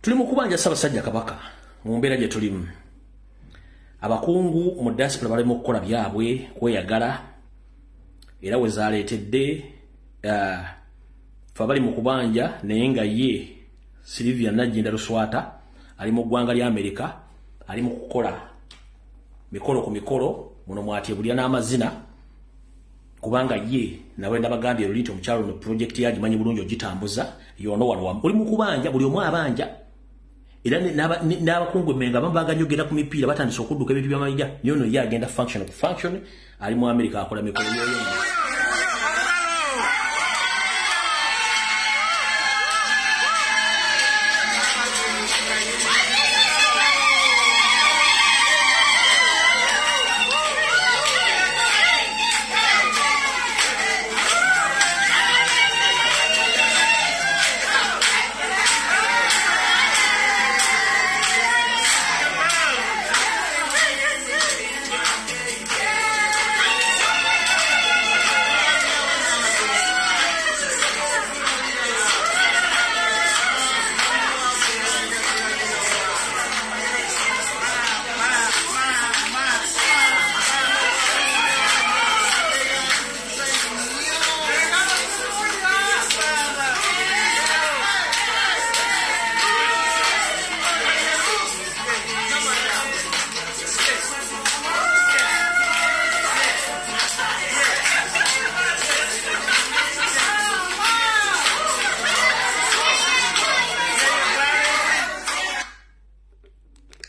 Tuli mu kubanja Ssaabasajja Kabaka mu mbeera gye tulimu. Abakungu mu diaspora bali mu kukola byabwe kweyagala era we zaaleetedde fa bali mu kubanja naye nga ye Sylvia Nagginda Luswata ali mu ggwanga lya Amerika ali mu kukola mikolo ku mikolo muno mwatebulya n'amazina kubanga ye nawe ndabagambye Lulito omukyalo no project yagimanyi bulungi ogitambuza yono wano oli mu kubanja buli omu abanja era n'abakungu emmenga bambaganyogera ku mipiira batandise okudduka ebintu by'amayiga yono ye agenda function ali mu Amerika akola mikolo yoyo.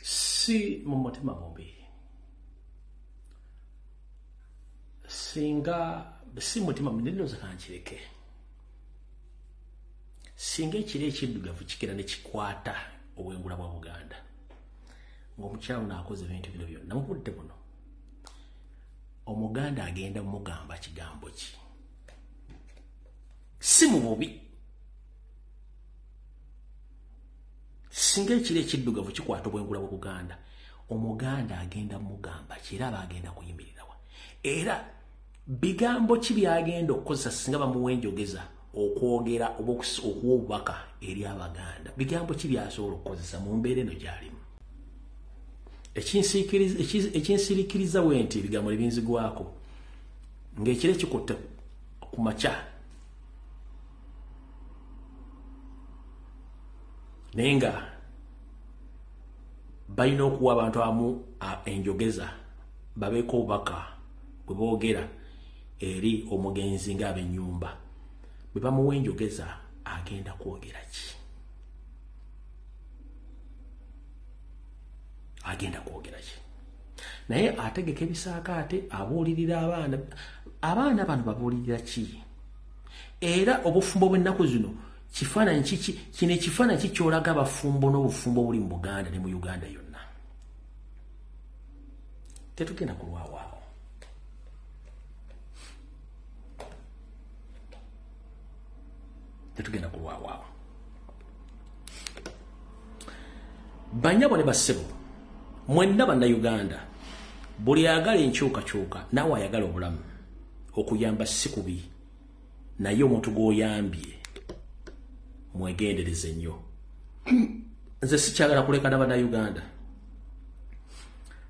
Si mu mutima bombi singa si mutima munendoza kankireke singa ekiro ekiddugavu kikera ne kikwata obwengula bwa Buganda ng'omukyalo naakoze ebintu bino byonna mu budde buno Omuganda agenda mugamba kigambo ki si mu bubi singa ekiro ekiddugavu kikwata obwengula bwa Buganda Omuganda agenda mugamba kiraba agenda kuyimirirawa era bigambo ki byagenda okukozesa singa bamuwenjogeza okwogera oba okuwa obubaka eri Abaganda bigambo ki byasobola okukozesa mu mbeera eno gy'alimu ekinsirikiriza we nti ebigambo ebinzigwako ng'ekiro ekikutte ku makya naye nga balina okuwa abantu abamu enjogeza babeeko obubaka bwe boogera eri omugenzi ng'ab'ennyumba bwe bamuwa enjogeza agenda kwogera ki naye ategeka ebisaakaate abuulirira abaana bano babuulirira ki era obufumbo bw'ennaku zino kifaananyi kiki kino ekifaananyi kikyolaga abafumbo n'obufumbo buli mu Buganda ne mu Uganda yonna tetugenda kulwawaawo banyabo ne bassebo mwenna bannayuganda buli ayagala enkyukakyuka naawe ayagala obulamu okuyamba si kubi naye omuntu gw'oyambye mwegendereze nnyo nze sikyagala kuleka n'Abannayuganda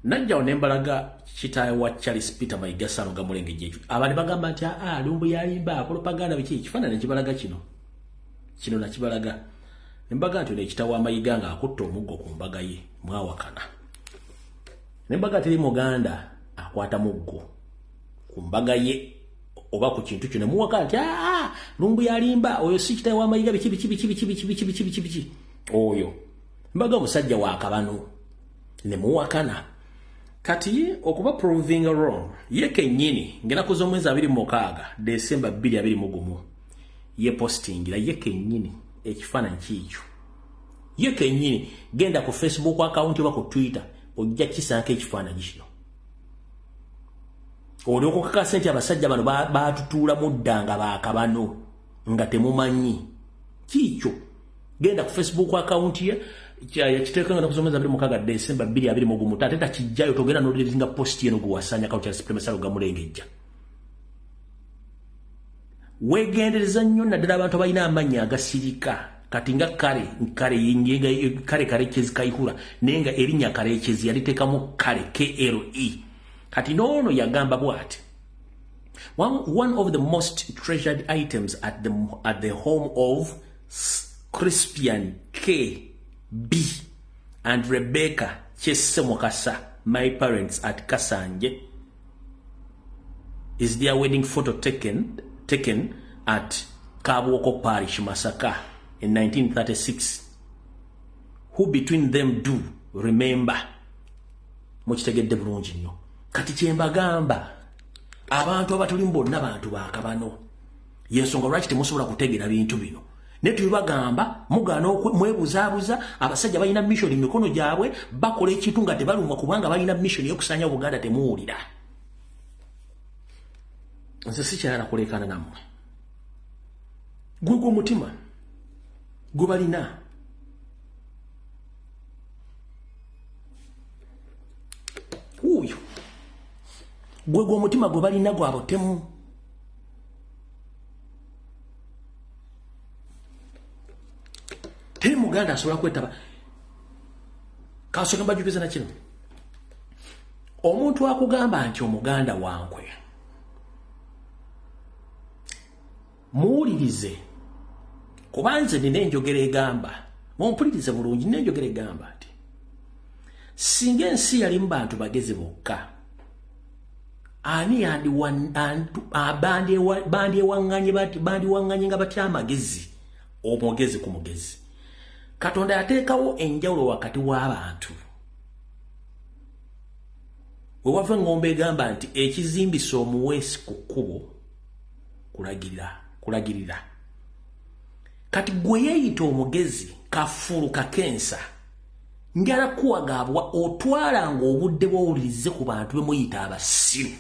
najjawo ne mbalaga kitaawe wa Charles Peter Mayiga Ssaalongo Gamulenge Jeju abantu bagamba nti Lumbu yalimba propaganda biki kifaananyi kibalaga kino nakibalaga nembaga nti ekitaawe wa Mayiga nga akutte omuggo ku mbaga ye mwawakana nembaga teri Muganda akwata muggo ku mbaga ye oba ku kintu kino muwaka nti Lumbu yalimba oyo si kitaawe wa Mayiga biki oyo mbaga omusajja wa Kabano ne muwakana kati okuba proving wrong ye kennyini ng'ennaku z'omwezi 26 December 2021 ye postingira ye kennyini ekifaananyi kiikyo ye kennyini genda ku Facebook account oba ku Twitter ojja kisanka ekifaananyi kino olyoka okakasa nti abasajja bano baatutuula mudda nga baakabano nga temumanyi kiikyo genda ku Facebook account ye yakiteekanga nakuzomeza 26 December 2021 taateta kijjayo togenda n'olezinga post yeno guwasanya kawo kya Supreme Ssaalongo Gamulenge weegendereza nnyo naddala abantu balina amannya agasirika kati nga kale kyezi kayihura nenga erinya kale kyezi yalitekamu kale KLE kati nono yagamba bwati one of the most treasured items at the home of Crispian KB and Rebecca Chesemokasa, my parents at Kasanje, is their wedding photo taken at Kabwoko Parish, Masaka in 1936. Who between them do remember? Muchitegedde bulungi nnyo. Kati kyembagamba abantu abatulimu bonna bantu bakabano. Yensonga lwaki temusobola kutegeera bintu bino. Ne tubagamba mugano mwebuzaabuza abasajja balina mission mikono gyabwe bakola ekintu nga tebalumwa kubanga balina mission y'okusanya Buganda temuwulira. Nze sikyala kulekana nammwe. Gwe omutima gwe balina. Uyo gwe omutima gwe balina gwabo temu. Teri Muganda asobola kwetaba. Kasoka mbajukiza na kino. Omuntu akugamba nti Omuganda wankwe. Muwulirize. Kubanze nina enjogera egamba. Mumpulirize bulungi nina enjogera egamba ati. Singa ensi yali mu bantu bagezi bokka. Ani bandiwanganye nga batya amagezi. Omugezi ku mugezi. Katonda yateekawo enjawulo wakati w'abantu. We wava ngombe egamba nti ekizimbisa omuweesi ku kkubo kulagirira. Kati gwe yeeyita omugezi kafulu kakensa ngala kuwagabwa otwalanga obudde bw'owulirize ku bantu be muyita abasiru.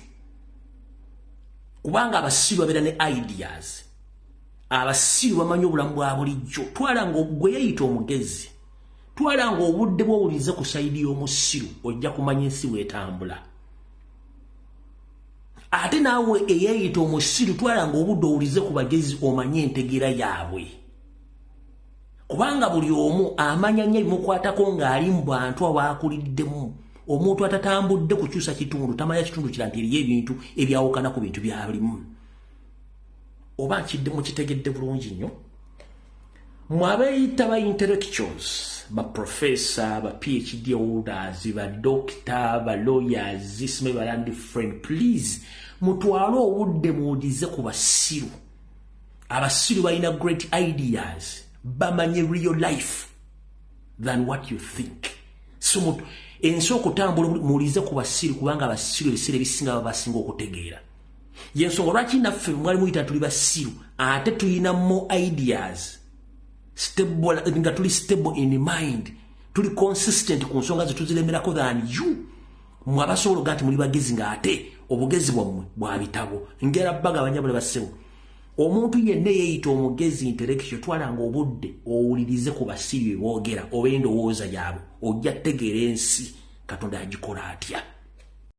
Kubanga abasiru babeera ne ideas. Abasiru bamanyi obulamu bwa bulijjo. Twalanga gwe yeeyita omugezi. Twalanga obudde bw'owulirize ku sayidi y'omusiru ojja kumanya ensi bw'etambula. Ate naawe eyeeyita omusiru twalanga obudde owulirize ku bagezi omanye entegeera yaabwe. Kubanga buli omu amanya nnyo ebimukwatako ng'ali mu bantu abaakuliddemu. Omuntu atatambudde kukyusa kitundu tamanya kitundu kira nti eriyo ebintu ebyawukana ku bintu byalimu. Oba mukitegedde bulungi nnyo. Mwabeeyita ba intellectuals, ba professor, ba PhD holders, ba doctor, ba lawyers, isime balandi friend, please mutwale obudde muwulize ku basiru. Abasiru balina great ideas. Bamanye real life than what you think. So enso okutambula muwulize ku basiru kubanga abasiru ebiseera ebisinga babasinga okutegeera. Yensonga lwaki naffe mwali muyita tuli basiru ate tulina more ideas. Stable, nga tuli stable in mind. Tuli consistent ku nsonga zetuziremerako than you. Mwabasobola gati muli bagezi nga ate obugezi bwammwe bwa bitabo. Ngera baga abanyabule basewo. Omuntu yenna yeeyita omugezi intellectual twalanga obudde owulirize ku basiru boogera oba endowooza yaabwe ojja tegeera ensi Katonda agikola atya.